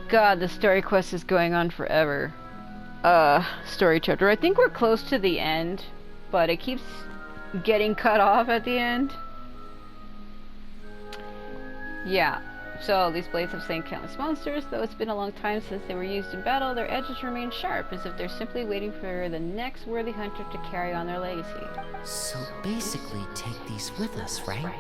God, the story quest is going on forever. Story chapter. I think we're close to the end, but it keeps getting cut off at the end. Yeah. So, these blades have slain countless monsters. Though it's been a long time since they were used in battle, their edges remain sharp, as if they're simply waiting for the next worthy hunter to carry on their legacy. So basically, take these with us, right?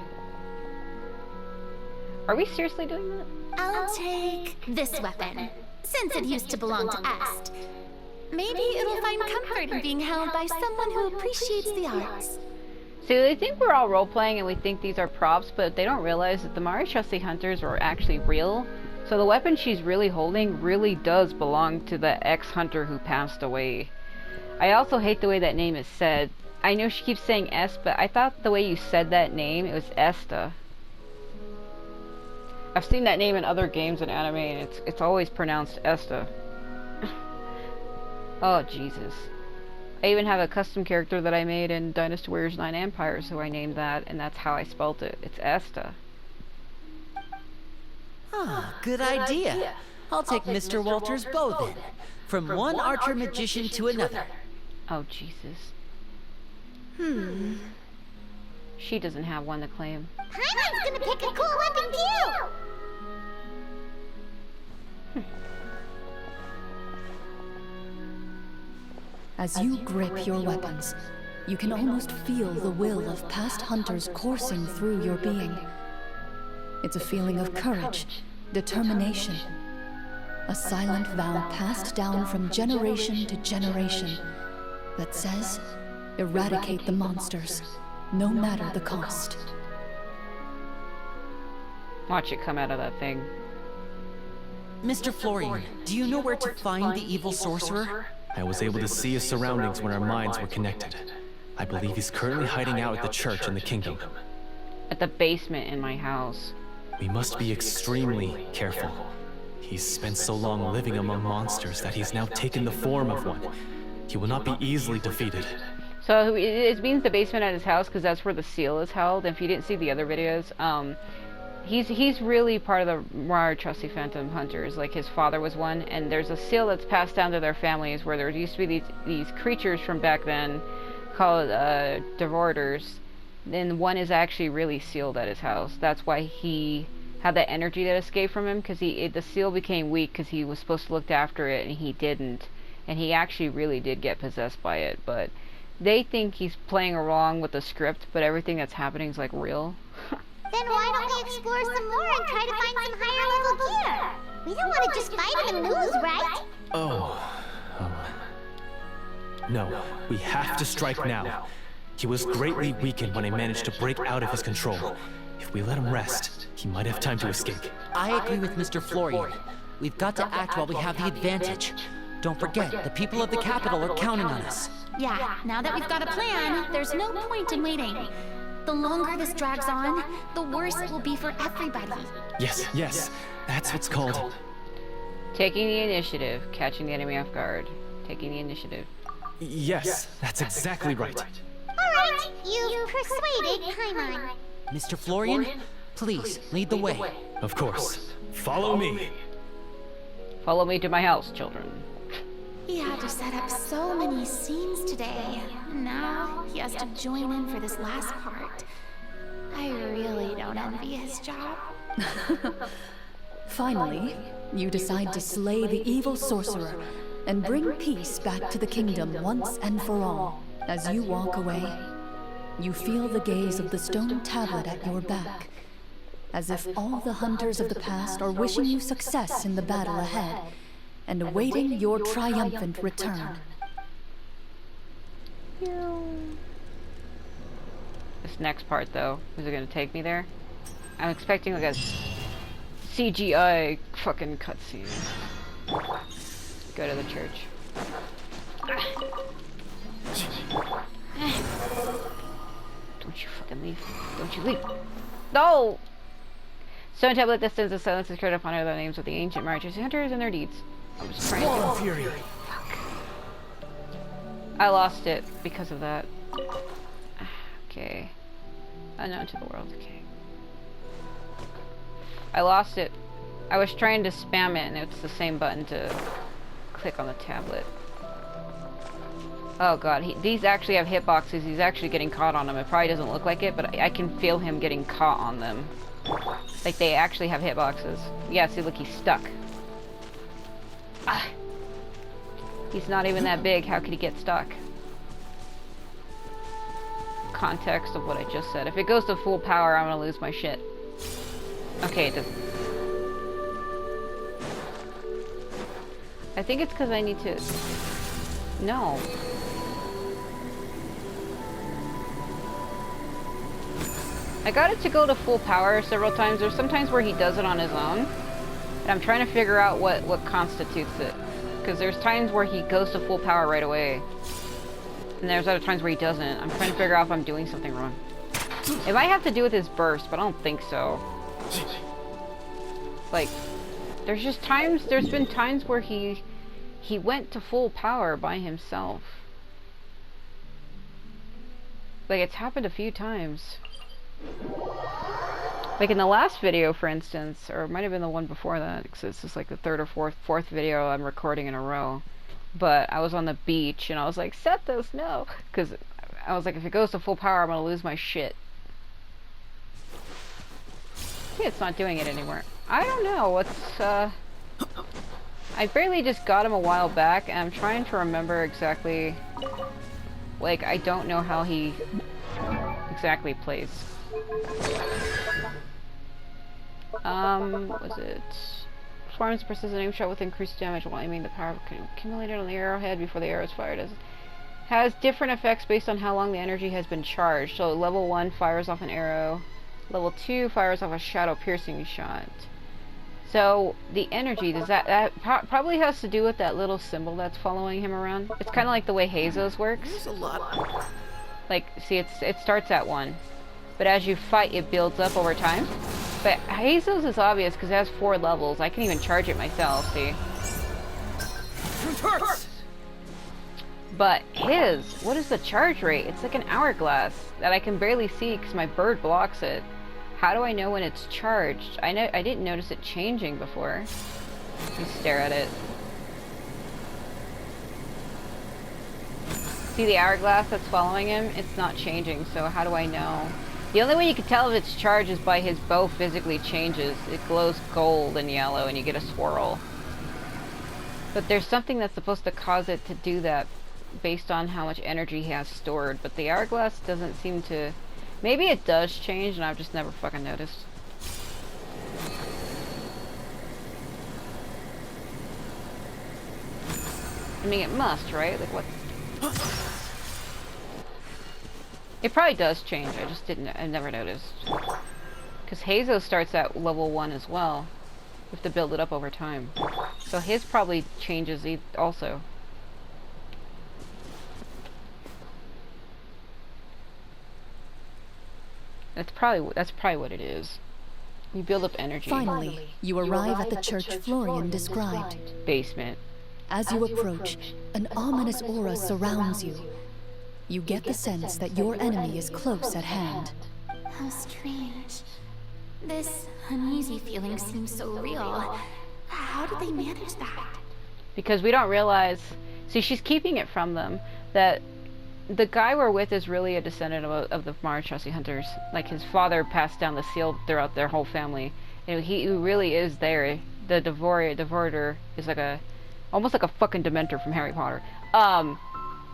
Are we seriously doing that? I'll take this weapon, since it used to belong to Est. Maybe it'll find comfort in being held by someone who appreciates the arts. So they think we're all role-playing and we think these are props, but they don't realize that the Mari Trusty Hunters are actually real. So the weapon she's really holding really does belong to the ex-hunter who passed away. I also hate the way that name is said. I know she keeps saying S, but I thought the way you said that name, it was Esta. I've seen that name in other games and anime, and it's always pronounced Esta. Oh, Jesus. I even have a custom character that I made in Dynasty Warriors 9 Empire, so I named that, and that's how I spelt it. It's Esta. Ah, good idea. I'll take Mr. Walter's bow then. From one archer magician to another. Oh, Jesus. She doesn't have one to claim. Paimon's gonna pick a cool weapon too! As you grip your weapons, you can almost feel the will of past hunters coursing through your being. It's a feeling of courage, determination, a silent vow passed down from generation to generation that says, eradicate the monsters, no matter the cost. Watch it come out of that thing. Mr. Florian, do you know where to find the evil sorcerer? I was able to see his surroundings when our minds were connected. I believe he's currently hiding out at the church in the kingdom. At the basement in my house. We must be extremely careful. He's spent so long living among monsters that he's now taken the form of one. He will not be easily defeated. So it means the basement at his house because that's where the seal is held. If you didn't see the other videos, he's really part of the Mari Trusty Phantom Hunters. Like his father was one, and there's a seal that's passed down to their families where there used to be these creatures from back then called Devorators. Then one is actually really sealed at his house. That's why he had that energy that escaped from him, because the seal became weak because he was supposed to look after it and he didn't, and he actually really did get possessed by it. But they think he's playing along with the script, but everything that's happening is like real. Then why don't we explore some more and try to find some higher level gear? We don't want to just fight him and lose, right? No, we have to strike now. He was greatly weakened when I managed to break out of his control. If we let him rest, he might have time to escape. I agree with Mr. Florian. We've got to act while we have the advantage. Don't forget, the people of the capital are counting on us. Yeah, now that we've got a plan, there's no point in waiting. The longer this drags on, the worse it will be for everybody. Yes, that's what's called... Taking the initiative, catching the enemy off guard. Taking the initiative. Yes, that's exactly right. Alright, you've persuaded Paimon. Mr. Florian, please, lead the way. Of course. Follow me. Follow me to my house, children. He had to set up so many scenes today. Now he has to join in for this last part. I really don't envy his job. Finally, you decide to slay the evil sorcerer and bring peace back to the kingdom once and for all. As you walk away, you feel the gaze of the stone tablet at your back, as if all the hunters of the past are wishing you success in the battle ahead and awaiting your triumphant return. This next part, though, is it gonna take me there? I'm expecting like a CGI fucking cutscene. Go to the church. Don't you fucking leave. Don't you leave. No! Stone tablet that stands in silence is carried upon her the names of the ancient Mari Trusty Hunters and their deeds. I'm just praying. Fury. Fuck. I lost it because of that. Okay. Unknown to the world. Okay. I lost it. I was trying to spam it, and it's the same button to click on the tablet. Oh god, these actually have hitboxes. He's actually getting caught on them. It probably doesn't look like it, but I can feel him getting caught on them. Like, they actually have hitboxes. Yeah, see, look, he's stuck. Ah. He's not even that big. How could he get stuck? Context of what I just said. If it goes to full power, I'm gonna lose my shit. Okay, it doesn't. I think it's because I need to... No. I got it to go to full power several times. There's sometimes where he does it on his own. And I'm trying to figure out what constitutes it. Because there's times where he goes to full power right away. And there's other times where he doesn't. I'm trying to figure out if I'm doing something wrong. It might have to do with his burst, but I don't think so. Like, there's been times where he went to full power by himself. Like, it's happened a few times. Like in the last video, for instance, or it might have been the one before that, because this is like the third or fourth video I'm recording in a row. But I was on the beach, and I was like, Sethos, no! Because I was like, if it goes to full power, I'm gonna lose my shit. See, it's not doing it anymore. I don't know, what's, I barely just got him a while back, and I'm trying to remember exactly... Like, I don't know how he exactly plays. What was it? Swarms persistent aim shot with increased damage while aiming. The power accumulated on the arrowhead before the arrow is fired. Has different effects based on how long the energy has been charged. So level 1 fires off an arrow. Level 2 fires off a shadow piercing shot. So the energy, does that probably has to do with that little symbol that's following him around. It's kind of like the way Hazos works. There's a lot. Like, see, it starts at 1, but as you fight, it builds up over time. But Hazos is obvious because it has 4 levels. I can even charge it myself, see? But his, what is the charge rate? It's like an hourglass that I can barely see because my bird blocks it. How do I know when it's charged? I didn't notice it changing before. You stare at it. See the hourglass that's following him? It's not changing, so how do I know? The only way you can tell if it's charged is by his bow physically changes. It glows gold and yellow and you get a swirl. But there's something that's supposed to cause it to do that based on how much energy he has stored. But the hourglass doesn't seem to... Maybe it does change and I've just never fucking noticed. I mean, it must, right? Like, what? It probably does change. I never noticed. Because Hazo starts at level 1 as well. You have to build it up over time. So his probably changes also. That's probably what it is. You build up energy. Finally, you arrive at the church Florian described. Basement. As you approach, an ominous aura surrounds you. You get the sense that your enemy is close at hand. How strange. This uneasy feeling seems so real. How did they manage that? Because we don't realize... See, she's keeping it from them that the guy we're with is really a descendant of the Marachasi hunters. Like, his father passed down the seal throughout their whole family. And he really is there. The Devorator is like a... almost like a fucking Dementor from Harry Potter.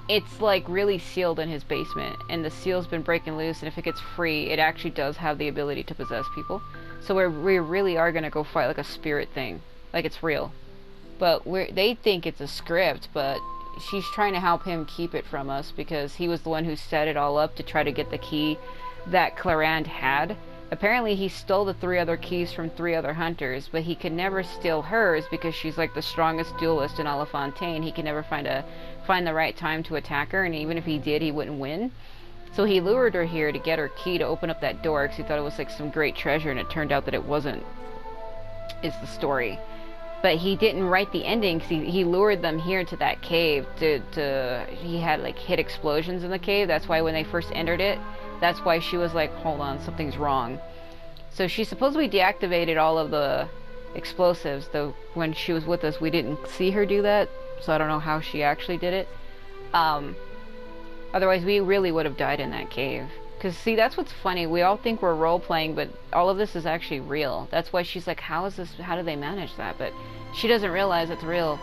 It's like really sealed in his basement, and the seal's been breaking loose, and if it gets free, it actually does have the ability to possess people. So we really are gonna go fight like a spirit thing. Like, it's real. But they think it's a script, but she's trying to help him keep it from us, because he was the one who set it all up to try to get the key that Clorinde had. Apparently he stole the 3 other keys from 3 other hunters, but he could never steal hers because she's like the strongest duelist in Fontaine. He could never find the right time to attack her, and even if he did, he wouldn't win. So he lured her here to get her key to open up that door because he thought it was like some great treasure, and it turned out that it wasn't, is the story. But he didn't write the ending because he lured them here into that cave he had like hit explosions in the cave. That's why when they first entered it, that's why she was like, hold on, something's wrong. So she supposedly deactivated all of the explosives, though when she was with us we didn't see her do that, so I don't know how she actually did it. Otherwise we really would have died in that cave. Because see, that's what's funny, we all think we're role-playing, but all of this is actually real. That's why she's like, how do they manage that? But she doesn't realize it's real.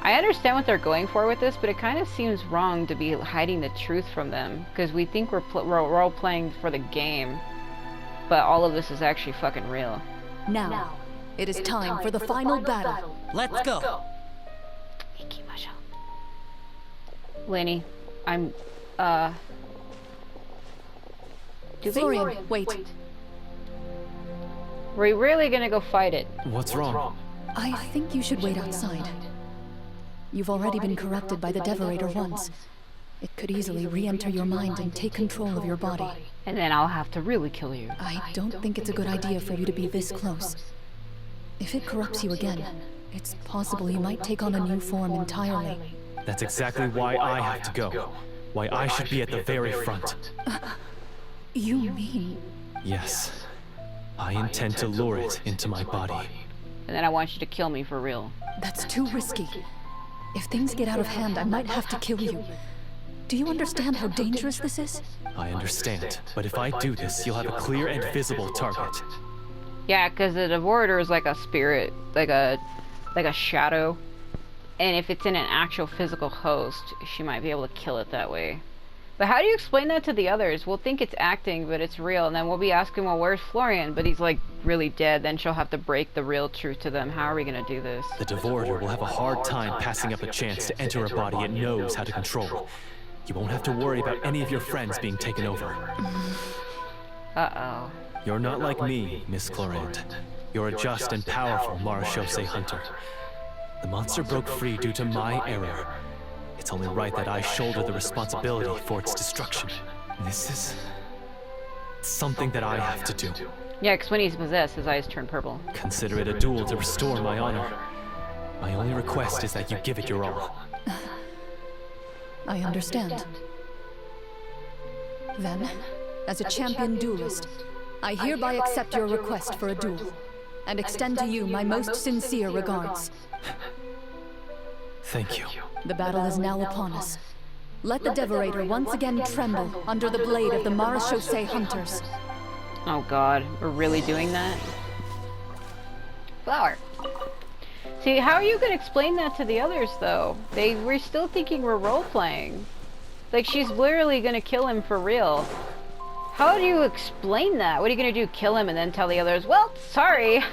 I understand what they're going for with this, but it kind of seems wrong to be hiding the truth from them, because we think we're role-playing for the game, but all of this is actually fucking real. Now, it is time for the final battle. Let's go. Lenny, I'm, Clorinde, wait. We're really gonna go fight it. What's wrong? I think you should wait outside. You've already been corrupted by the Devorator once. It could easily re-enter your mind and take control of your body. And then I'll have to really kill you. I don't think it's a good idea for you to be this close. If it corrupts you again, it's possible you might take on a new form entirely. That's exactly why I have to go. Why I should be at the very front. You mean... Yes. I intend to lure it into my body. And then I want you to kill me for real. That's too risky. If things get out of hand, I might have to kill you. Do you understand how dangerous this is? I understand, but if I do this, you'll have a clear and visible target. Yeah, because the Devorator is like a spirit, like a shadow. And if it's in an actual physical host, she might be able to kill it that way. But how do you explain that to the others? We'll think it's acting, but it's real, and then we'll be asking, well, where's Florian? But he's like really dead. Then she'll have to break the real truth to them. How are we gonna do this? The Devorator will have a hard time passing up a chance to enter a body it knows how to control. You won't have to worry about any of your friends being taken over. Uh-oh. You're not like me, Miss Clorinde. You're a just and powerful Marechaussee hunter. The monster broke free due to my error. It's only right that I shoulder the responsibility for its destruction. This is... something that I have to do. Yeah, because when he's possessed, his eyes turn purple. Consider it a duel to restore my honor. My only request is that you give it your all. I understand. Then, as a champion duelist, I hereby accept your request for a duel, and extend to you my most sincere regards. Thank you. The battle is now upon us. Let the Devorator once again tremble under the blade of the Marechaussee hunters. Oh god, we're really doing that? Flower. See, how are you gonna explain that to the others, though? We're still thinking we're role-playing. Like, she's literally gonna kill him for real. How do you explain that? What are you gonna do, kill him and then tell the others, well, sorry!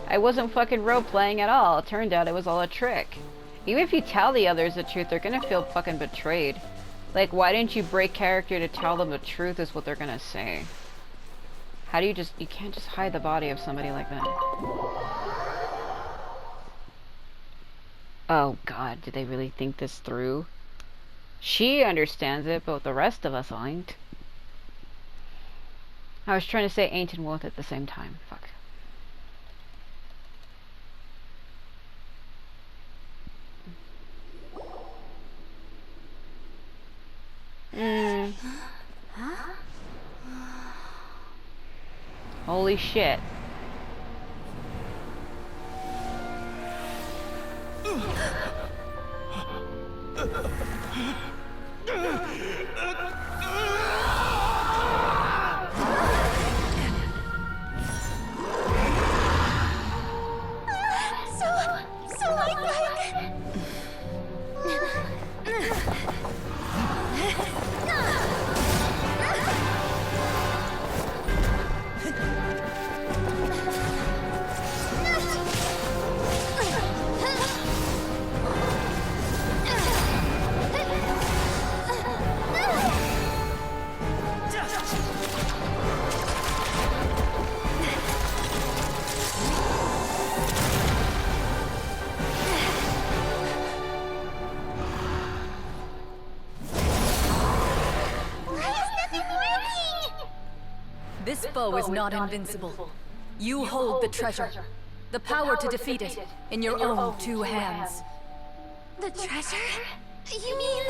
I wasn't fucking role-playing at all. It turned out it was all a trick. Even if you tell the others the truth, they're gonna feel fucking betrayed. Like, why didn't you break character to tell them the truth is what they're gonna say? How do you can't just hide the body of somebody like that. Oh god, did they really think this through? She understands it, but the rest of us ain't. I was trying to say ain't and won't at the same time. Fuck. Holy shit. This foe is not invincible. You hold the treasure, the power to defeat it, in your own two hands. The treasure? You mean...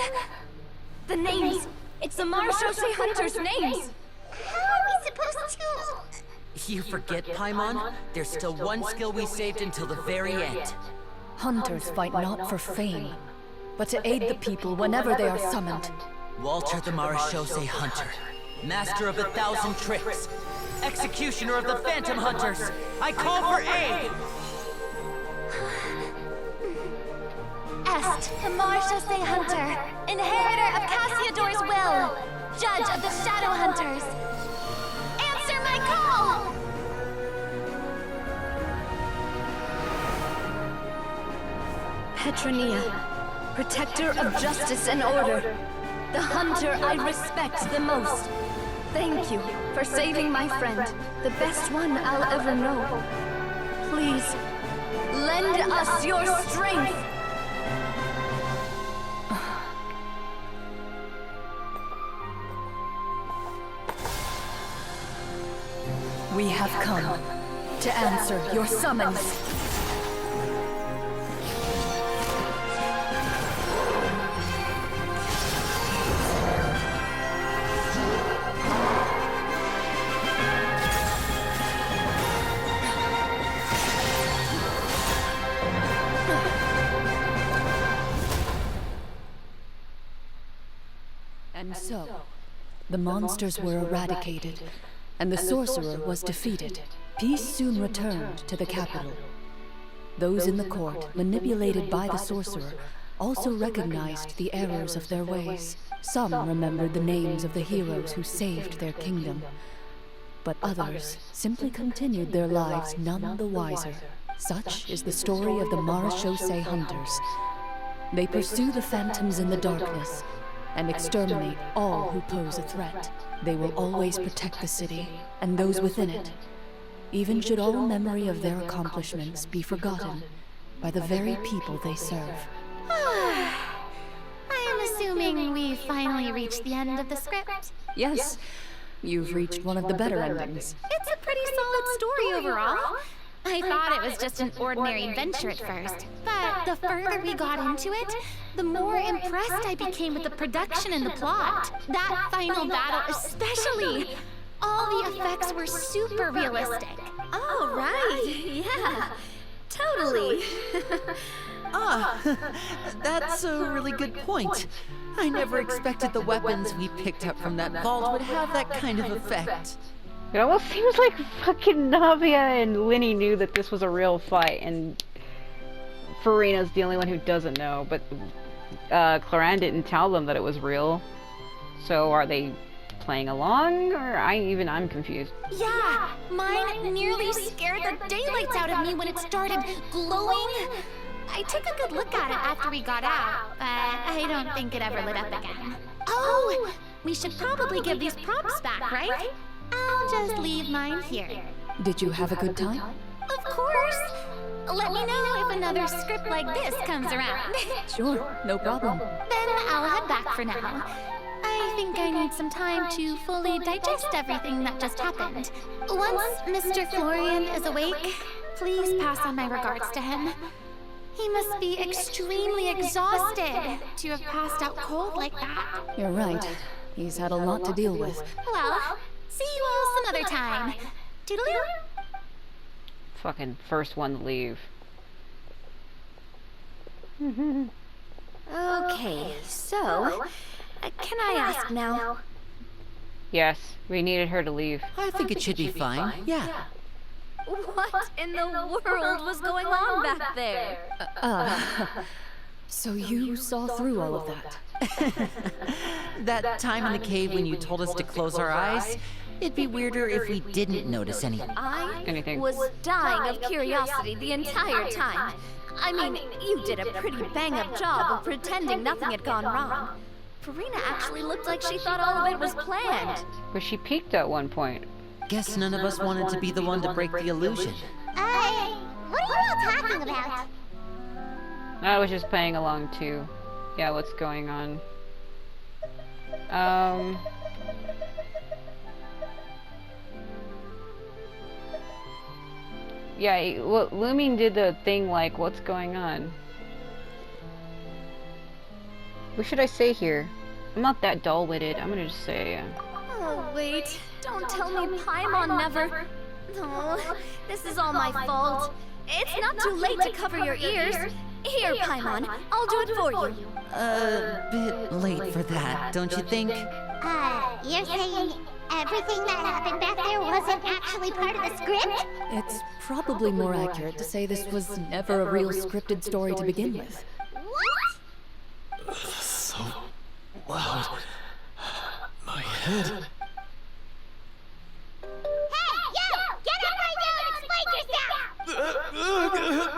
the names? It's the Marechaussee hunters' names! How are we supposed to... You forget, Paimon? There's still one skill we saved until the very end. Hunters fight not for fame, but to aid the people whenever they are summoned. Walter the Marechaussee Hunter, master of 1,000 tricks, executioner of the Phantom Hunters, I call for aid! Est, the Marechaussee Hunter, inheritor of Cassiodor's will, judge of the Shadow Hunters. Answer my call! Petronia, protector of justice and order, the hunter I respect the most. Thank you for saving my friend, the best one I'll ever know. Please, lend us your strength! We have come to answer your summons. And so, the monsters were eradicated, and the sorcerer was defeated. Peace soon returned to the capital. Those in the court, manipulated by the sorcerer, also recognized the errors of their ways. Some remembered the names of the heroes who saved their kingdom, but others simply continued their lives none the wiser. Such is the story of the Marechaussee Hunters. They pursue the phantoms in the darkness and exterminate all who pose a threat. They will always protect the city and those within it, even should all memory of their accomplishments be forgotten by the very people they serve. I am assuming we've finally reached the end of the script. Yes, you've reached one of the better endings. It's a pretty solid story overall. I thought it was just an ordinary adventure at first, but the further we got into it, the more impressed I became with the production and the plot. That final battle especially. All the effects were super realistic. Oh, right. Yeah, totally. That's a really good point. I never expected the weapons we picked up from that vault would have that kind of effect. It almost seems like fucking Navia and Winnie knew that this was a real fight, and Farina's the only one who doesn't know, but Clorinde didn't tell them that it was real. So are they playing along, or I'm confused. Yeah, mine nearly scared the daylights out of me when it started glowing. I took a good look at it after we got out, but I don't think it ever lit up again. Oh, we should probably give these props back, right? I'll just leave mine here. Did you have a good time? Of course. Let me know if another script like this comes around. Sure, no problem. Then I'll head back for now. I think I need some time to fully digest everything that just happened. Once Mr. Florian is awake, please pass on my regards to him. He must be extremely exhausted to have passed out cold like that. You're right. He's had a lot to deal with. Well, see you all some other time. Toodaloo! Fucking first one to leave. Okay, so, can I ask now? Yes, we needed her to leave. I think it should be fine, yeah. What in the world was going on back there? So you saw through all of that? That time in the cave when you told us to close our eyes, it'd be weirder if we didn't notice anything. Anything. Was dying of curiosity the entire time. I mean, you did a pretty bang-up job of pretending nothing had gone wrong. Farina actually looked like she thought all of it was planned. But she peeked at one point. Guess none of us wanted to be the one to break the illusion. What are you all talking about? I was just playing along too. Yeah, what's going on? Yeah, well, Lumine did the thing like, what's going on? What should I say here? I'm not that dull-witted. I'm gonna just say, Oh, wait. Don't tell me Paimon never... Oh, this is all my fault. It's not too late to cover your ears. Here, Paimon, I'll do it for you. A bit late for that, don't you think? You're saying everything that happened back there wasn't actually part of the script? It's probably more accurate to say this was never a real scripted story to begin with. What? So loud. My head. Hey, you! Get up right now and explain yourself!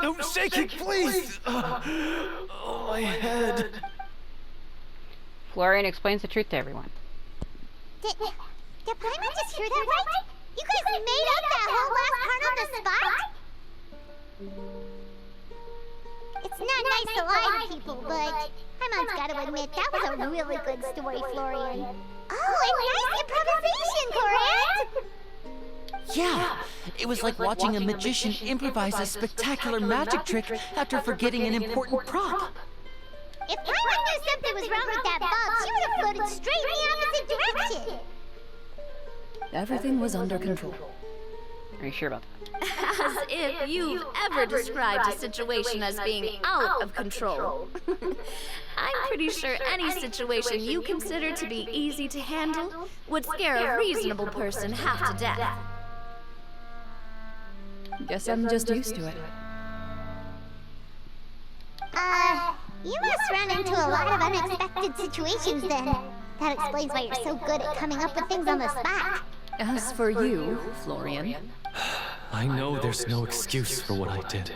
No shaking, please! Oh, my head. Florian explains the truth to everyone. Did Paimon just hear that right? You guys made up that whole last part on the spot? It's not nice to lie to people, but Paimon's gotta admit, that was a really good story, Florian. Oh, and nice improvisation, Clorinde! Yeah, it was like watching a magician improvise a spectacular magic trick after forgetting an important prop. If Paimon knew something was wrong with that bulb, she would have floated straight in the opposite direction! Everything was under control. Are you sure about that? As if you've ever described a situation as being out of control. I'm pretty sure any situation you consider to be easy to handle would scare a reasonable person half to death. Guess I'm just used to it. You must run into a lot of unexpected situations then. That explains why you're so good at coming up with things on the spot. As for you, Florian, I know there's no excuse for what I did.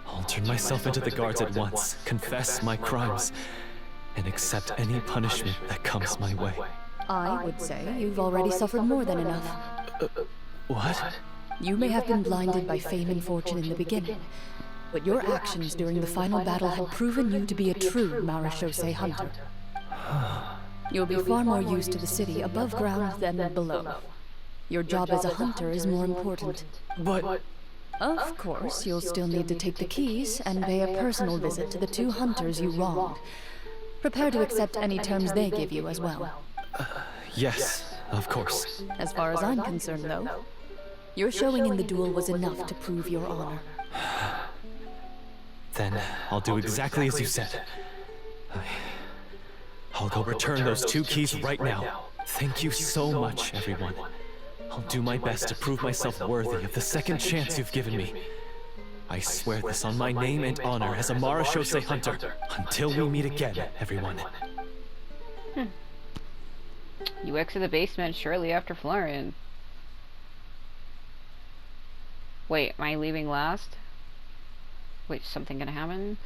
I'll turn myself into the guards at once, confess my crimes, and accept any punishment that comes my way. I would say you've already suffered more than enough. What? You may have been blinded by fame and fortune in the beginning, but your actions during the final battle had proven you to be a true Marechaussee hunter. You'll be far more used to the city above ground than below. Your job as a hunter is more important. But... Of course, you'll still need to take the keys and pay a personal visit to the 2 hunters you wronged. Prepare to accept any terms they give you as well. Yes, of course. As far as I'm concerned, though, your showing in the duel was enough to prove your honor. Then I'll do exactly as you said. I'll go return those 2 keys right now. Thank you so much, everyone. I'll do my best to prove myself worthy of the second chance you've given me. I swear this on my name and honor as a Marechaussee hunter. Until we meet again, everyone. You exit the basement shortly after Florian. Wait, am I leaving last? Wait, is something gonna happen?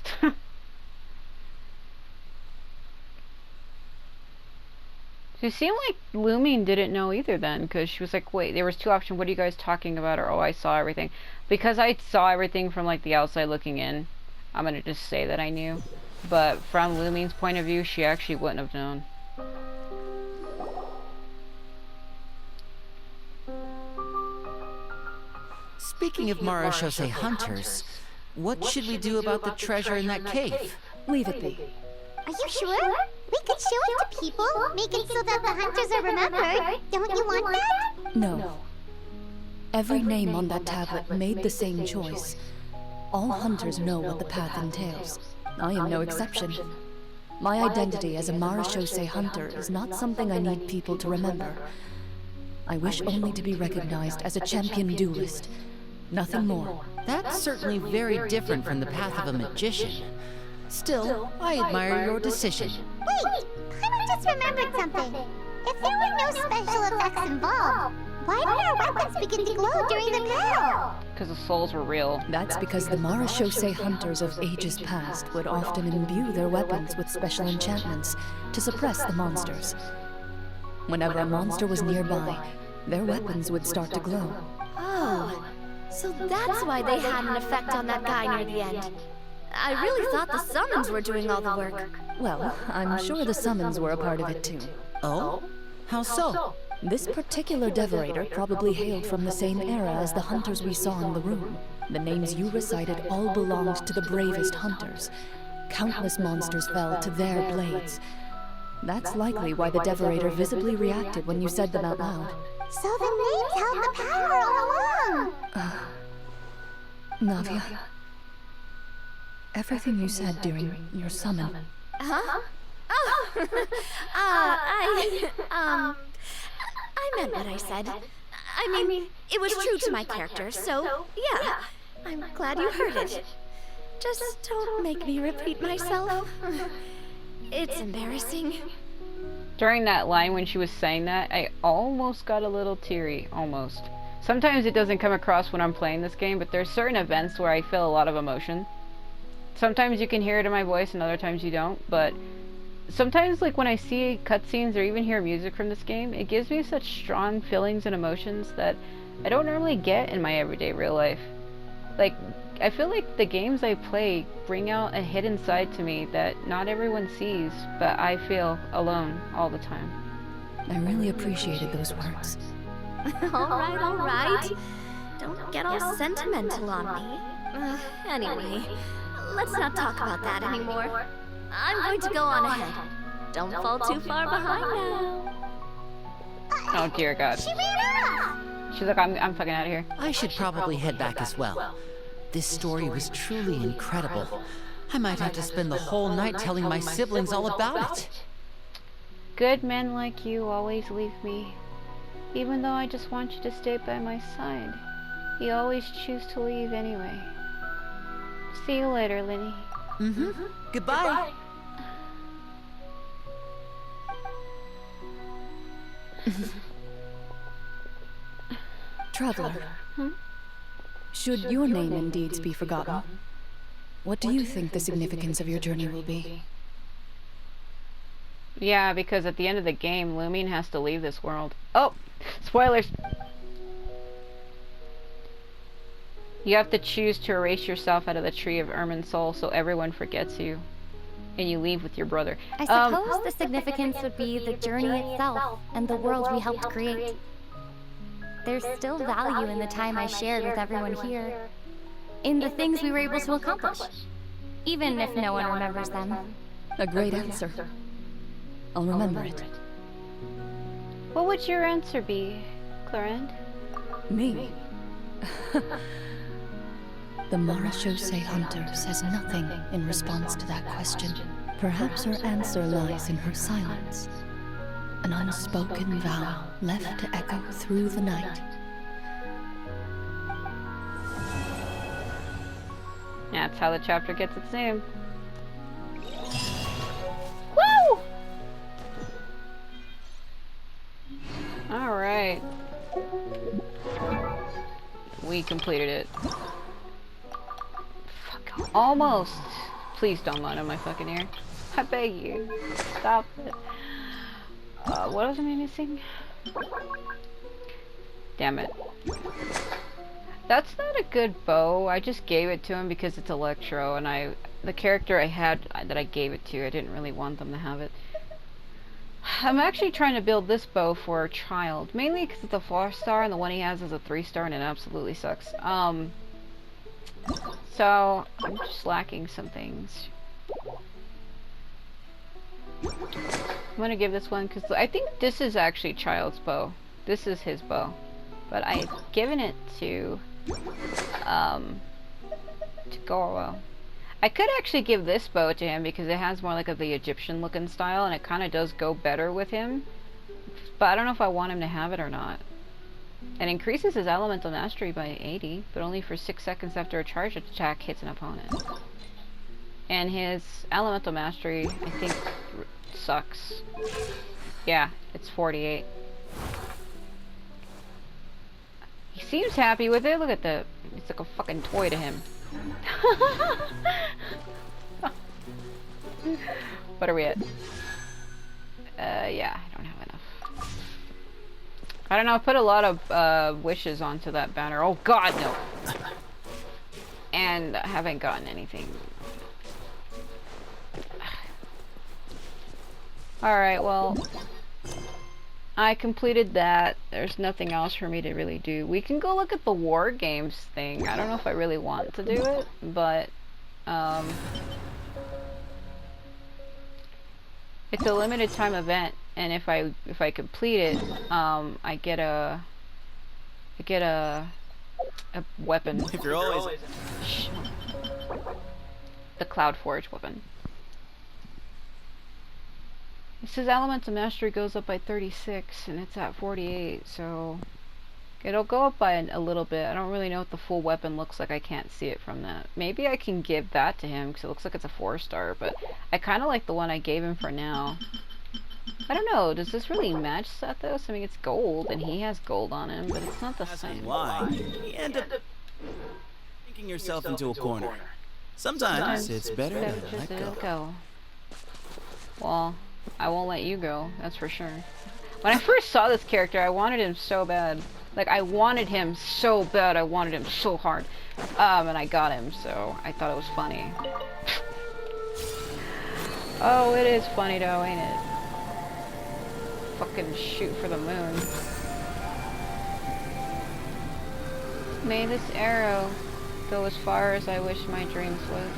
It seemed like Lumine didn't know either then, because she was like, wait, there was 2 options, what are you guys talking about? Or, oh, I saw everything. Because I saw everything from, like, the outside looking in, I'm gonna just say that I knew. But from Lumine's point of view, she actually wouldn't have known. Speaking of Marechaussee hunters, what should we do about the treasure in that cave? Leave it be. Are you sure? We could show it to people, make it so that the hunters are remembered. Don't you want that? No. Every name on that tablet made the same choice. All hunters know what the path entails. I am no exception. My identity as a Marechaussee hunter is not something I need people to remember. I wish only to be recognized as a champion duelist. Nothing more. That's certainly very different from the path of a magician. Still, I admire your decision. Wait! Paimon just remembered something. If there were no special effects involved, why did our weapons begin to glow during the battle? Because the souls were real. That's because the Marechaussee hunters of ages past would often imbue their weapons with special enchantments to suppress the monsters. Whenever a monster was nearby, their weapons would start to glow. Oh, so that's why they had an effect on that guy near the end. I really thought the summons were doing all the work. Well, I'm sure the summons were a part of it too. Oh? How so? This particular Devorator probably hailed from the same era as the hunters we saw in the room. The names you recited all belonged to the bravest hunters. Countless monsters fell to their blades. That's likely why the Devorator visibly reacted when you said them out loud. So the names held the power all along! Navia. Everything you said during your summon. Huh? Oh! I meant what I said. I mean, it was true to my character, so yeah. I'm glad you heard it. Just don't make me repeat myself. It's embarrassing. During that line when she was saying that, I almost got a little teary. Almost. Sometimes it doesn't come across when I'm playing this game, but there's certain events where I feel a lot of emotion. Sometimes you can hear it in my voice and other times you don't, but sometimes like when I see cutscenes or even hear music from this game, it gives me such strong feelings and emotions that I don't normally get in my everyday real life. Like, I feel like the games I play bring out a hidden side to me that not everyone sees, but I feel alone all the time. I really appreciated those words. Alright. Don't get all sentimental on me. Anyway, let's not talk about that anymore. I'm going to go on ahead. Don't fall too far behind now. Oh dear God. She ran off! She's like, I'm fucking out of here. I should probably head back as well. This story was truly incredible. I might have to spend the whole night telling my siblings all about it. Good men like you always leave me. Even though I just want you to stay by my side, you always choose to leave anyway. See you later, Linny. Goodbye. Traveler. Should your name and deeds be forgotten, what do you think the significance of your journey will be? Yeah, because at the end of the game, Lumion has to leave this world. Oh! Spoilers! You have to choose to erase yourself out of the tree of Ermin's soul so everyone forgets you. And you leave with your brother. I suppose the significance would be the journey itself and the world we helped create. There's still value in the time I shared with everyone here, in the things we were able to accomplish, even if no one remembers them. A great answer. I'll remember it. What would your answer be, Clorinde? Me? The Marechaussee Hunter says nothing in response to that question. Perhaps her answer lies in her silence. An unspoken vow left to echo through the night. That's how the chapter gets its name. Woo! Alright. We completed it. Fuck. Almost. Please don't lie on my fucking ear. I beg you. Stop it. What else am I missing? Damn it. That's not a good bow. I just gave it to him because it's Electro, and the character I had that I gave it to, I didn't really want them to have it. I'm actually trying to build this bow for a child, mainly because it's a 4-star and the one he has is a 3-star and it absolutely sucks. So I'm just lacking some things. I'm gonna give this one because I think this is actually Child's bow. This is his bow, but I've given it to Goro. I could actually give this bow to him because it has more like the Egyptian looking style and it kind of does go better with him, but I don't know if I want him to have it or not. It increases his elemental mastery by 80, but only for 6 seconds after a charge attack hits an opponent. And his elemental mastery, I think, sucks. Yeah, it's 48. He seems happy with it. Look at it's like a fucking toy to him. What are we at? Yeah, I don't have enough. I don't know, I put a lot of wishes onto that banner. Oh god, no! And I haven't gotten anything. Alright, well, I completed that. There's nothing else for me to really do. We can go look at the War Games thing. I don't know if I really want to do it, but, It's a limited time event, and if I complete it, I get a weapon. If you're always... The Cloud Forge weapon. It says Elemental Mastery goes up by 36, and it's at 48, so it'll go up by a little bit. I don't really know what the full weapon looks like. I can't see it from that. Maybe I can give that to him, because it looks like it's a 4-star, but I kind of like the one I gave him for now. I don't know, does this really match Sethos? I mean, it's gold, and he has gold on him, but it's not the same. Why? You end up thinking yourself into a corner. Sometimes it's better to just let go. Well, I won't let you go, that's for sure. When I first saw this character, I wanted him so bad. Like, I wanted him so bad, I wanted him so hard. And I got him, so I thought it was funny. Oh, it is funny though, ain't it? Fucking shoot for the moon. May this arrow go as far as I wish my dreams would.